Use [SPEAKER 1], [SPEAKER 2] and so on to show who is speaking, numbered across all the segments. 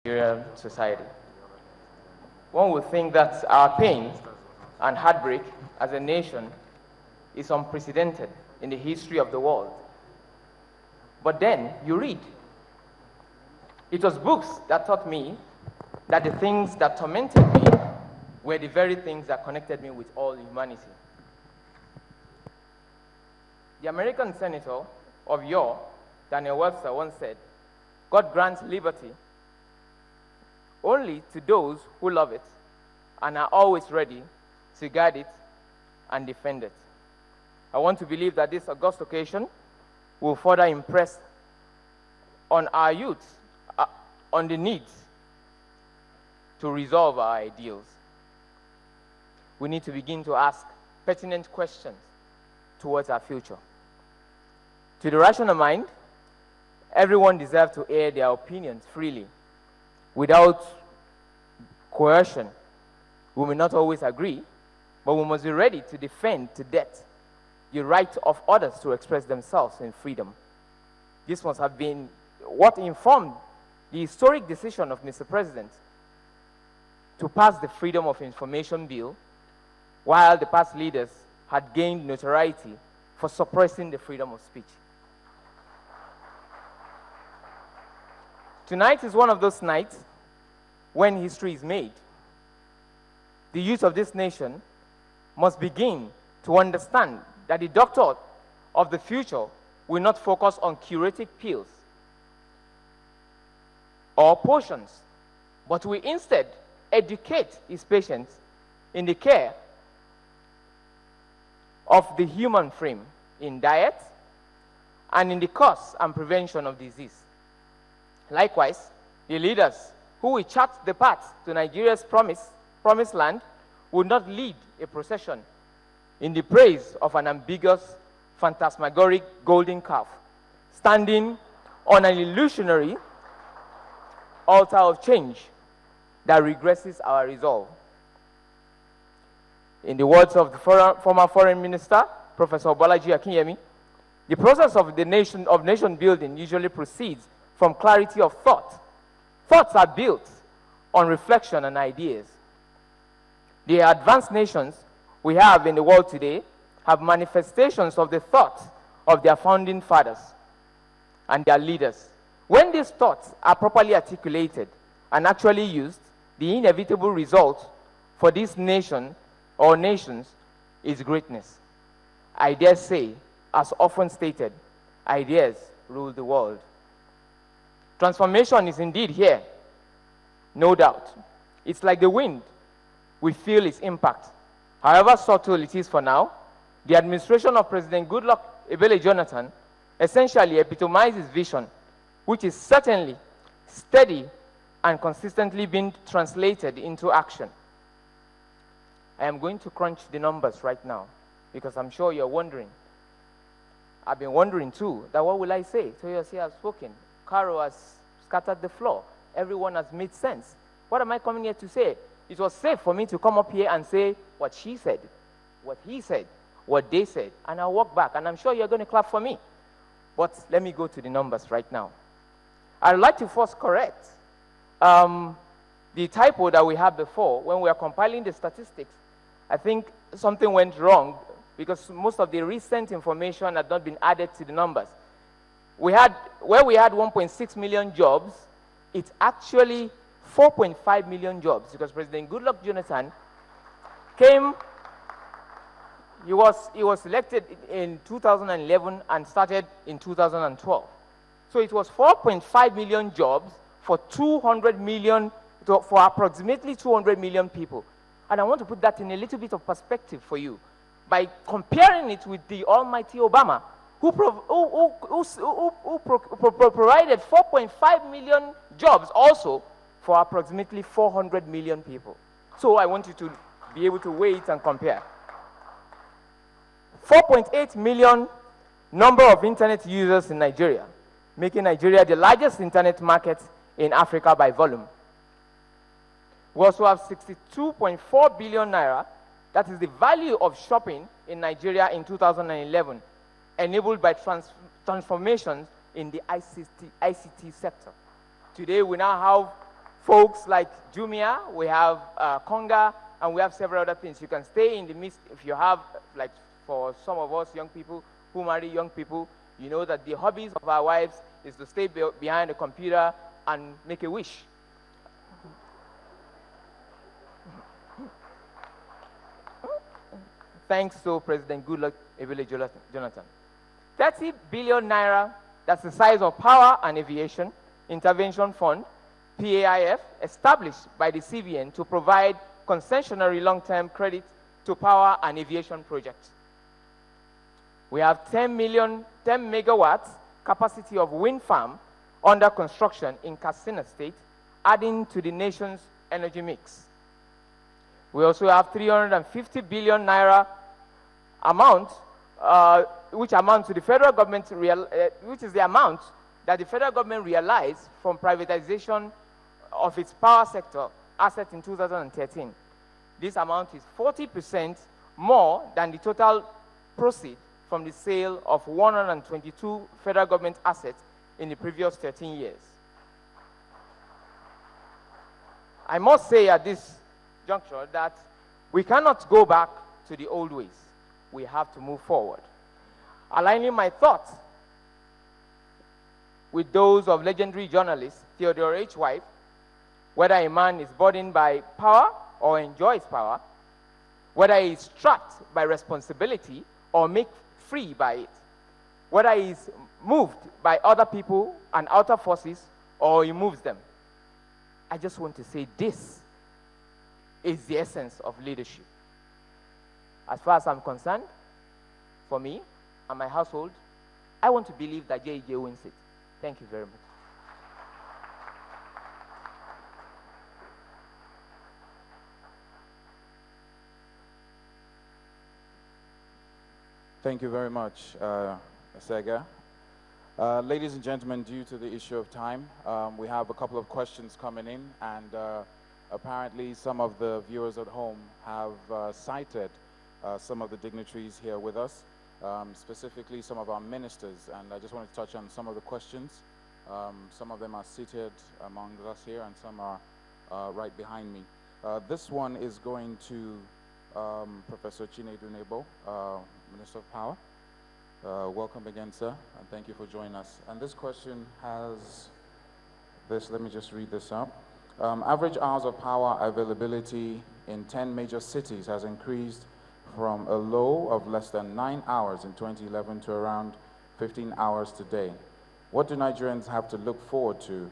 [SPEAKER 1] Nigerian society. One would think that our pain and heartbreak as a nation is unprecedented in the history of the world. But then you read. It was books that taught me that the things that tormented me were the very things that connected me with all humanity. The American senator of yore, Daniel Webster, once said, "God grants liberty only to those who love it and are always ready to guard it and defend it." I want to believe that this august occasion will further impress on our youth on the need to resolve our ideals. We need to begin to ask pertinent questions towards our future. To the rational mind, everyone deserves to air their opinions freely without coercion. We may not always agree, but we must be ready to defend to death the right of others to express themselves in freedom. This must have been what informed the historic decision of Mr. President to pass the Freedom of Information Bill, while the past leaders had gained notoriety for suppressing the freedom of speech. Tonight is one of those nights when history is made. The youth of this nation must begin to understand that the doctor of the future will not focus on curative pills or potions, but will instead educate his patients in the care of the human frame, in diet, and in the cause and prevention of disease. Likewise, the leaders who will chart the path to Nigeria's promised land would not lead a procession in the praise of an ambiguous, phantasmagoric golden calf, standing on an illusionary altar of change that regresses our resolve. In the words of the former Foreign Minister, Professor Bolaji Akinyemi, the process of nation building usually proceeds from clarity of thought. Thoughts are built on reflection and ideas. The advanced nations we have in the world today have manifestations of the thoughts of their founding fathers and their leaders. When these thoughts are properly articulated and actually used, the inevitable result for this nation or nations is greatness. I dare say, as often stated, ideas rule the world. Transformation is indeed here, no doubt. It's like the wind. We feel its impact. However subtle it is for now, the administration of President Goodluck Ebele Jonathan essentially epitomizes vision, which is certainly steady and consistently being translated into action. I am going to crunch the numbers right now because I'm sure you're wondering. I've been wondering too, that what will I say? Toyosi has spoken. Caro has scattered the floor. Everyone has made sense. What am I coming here to say? It was safe for me to come up here and say what she said, what he said, what they said, and I'll walk back, and I'm sure you're going to clap for me. But let me go to the numbers right now. I'd like to first correct the typo that we had before when we were compiling the statistics. I think something went wrong because most of the recent information had not been added to the numbers. Where we had 1.6 million jobs, it's actually 4.5 million jobs because President Goodluck Jonathan came, he was elected in 2011 and started in 2012. So it was 4.5 million jobs for approximately 200 million people. And I want to put that in a little bit of perspective for you by comparing it with the almighty Obama, who provided 4.5 million jobs also for approximately 400 million people. So I want you to be able to weigh it and compare. 4.8 million number of internet users in Nigeria, making Nigeria the largest internet market in Africa by volume. We also have 62.4 billion naira, that is the value of shopping in Nigeria in 2011, enabled by transformations in the ICT sector. Today we now have folks like Jumia, we have Konga, and we have several other things. You can stay in the midst. If you have, like for some of us young people who marry young people, you know that the hobbies of our wives is to stay behind the computer and make a wish. Thanks to President Goodluck Ebele Jonathan. 30 billion naira, that's the size of Power and Aviation Intervention Fund, PAIF, established by the CBN to provide concessionary long-term credit to power and aviation projects. We have 10 megawatts capacity of wind farm under construction in Katsina State, adding to the nation's energy mix. We also have 350 billion naira amount, which amounts to the federal government, which is the amount that the federal government realized from privatization of its power sector asset in 2013. This amount is 40% more than the total proceeds from the sale of 122 federal government assets in the previous 13 years. I must say at this juncture that we cannot go back to the old ways. We have to move forward. Aligning my thoughts with those of legendary journalist Theodore H. White, whether a man is burdened by power or enjoys power, whether he is trapped by responsibility or made free by it, whether he is moved by other people and outer forces or he moves them. I just want to say this is the essence of leadership. As far as I'm concerned, for me and my household, I want to believe that JJ wins it. Thank you very much.
[SPEAKER 2] Thank you very much, Sega. Ladies and gentlemen, due to the issue of time, we have a couple of questions coming in, and apparently some of the viewers at home have cited some of the dignitaries here with us, specifically some of our ministers, and I just want to touch on some of the questions. Some of them are seated among us here, and some are right behind me. This one is going to Professor Chinedu Nebo, Minister of Power. Welcome again, sir, and thank you for joining us. And this question has this, let me just read this out. Average hours of power availability in 10 major cities has increased from a low of less than 9 hours in 2011 to around 15 hours today. What do Nigerians have to look forward to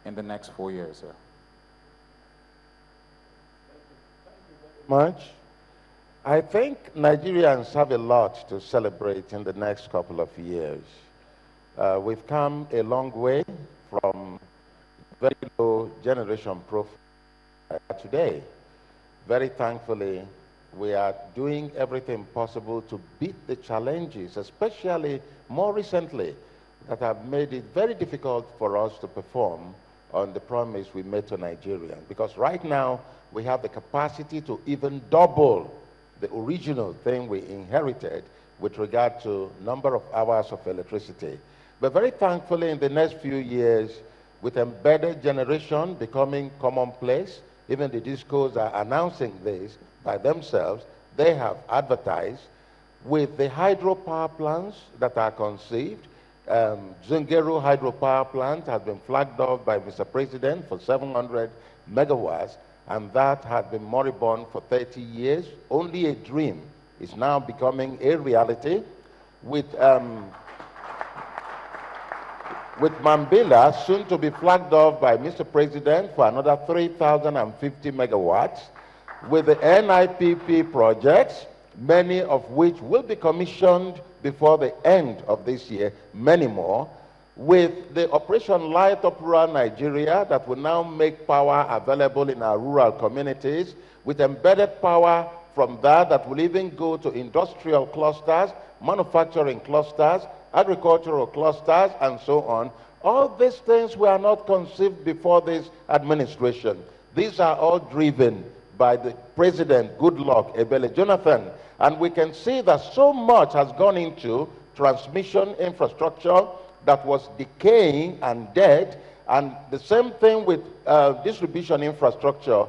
[SPEAKER 2] in the next 4 years, sir?
[SPEAKER 3] Thank you very much. I think Nigerians have a lot to celebrate in the next couple of years. We've come a long way from very low generation profile today. Very thankfully, we are doing everything possible to beat the challenges, especially more recently, that have made it very difficult for us to perform on the promise we made to Nigerians. Because right now, we have the capacity to even double the original thing we inherited with regard to number of hours of electricity. But very thankfully, in the next few years, with embedded generation becoming commonplace, even the discos are announcing this by themselves, they have advertised, with the hydropower plants that are conceived. Zungeru hydropower plant has been flagged off by Mr. President for 700 megawatts, and that had been moribund for 30 years. Only a dream is now becoming a reality. With Mambila soon to be flagged off by Mr. President for another 3,050 megawatts, with the NIPP projects, many of which will be commissioned before the end of this year, many more, with the Operation Light Up Rural Nigeria that will now make power available in our rural communities, with embedded power from that will even go to industrial clusters, manufacturing clusters, agricultural clusters, and so on. All these things were not conceived before this administration. These are all driven by the President Goodluck Ebele Jonathan. And we can see that so much has gone into transmission infrastructure that was decaying and dead, And the same thing with distribution infrastructure.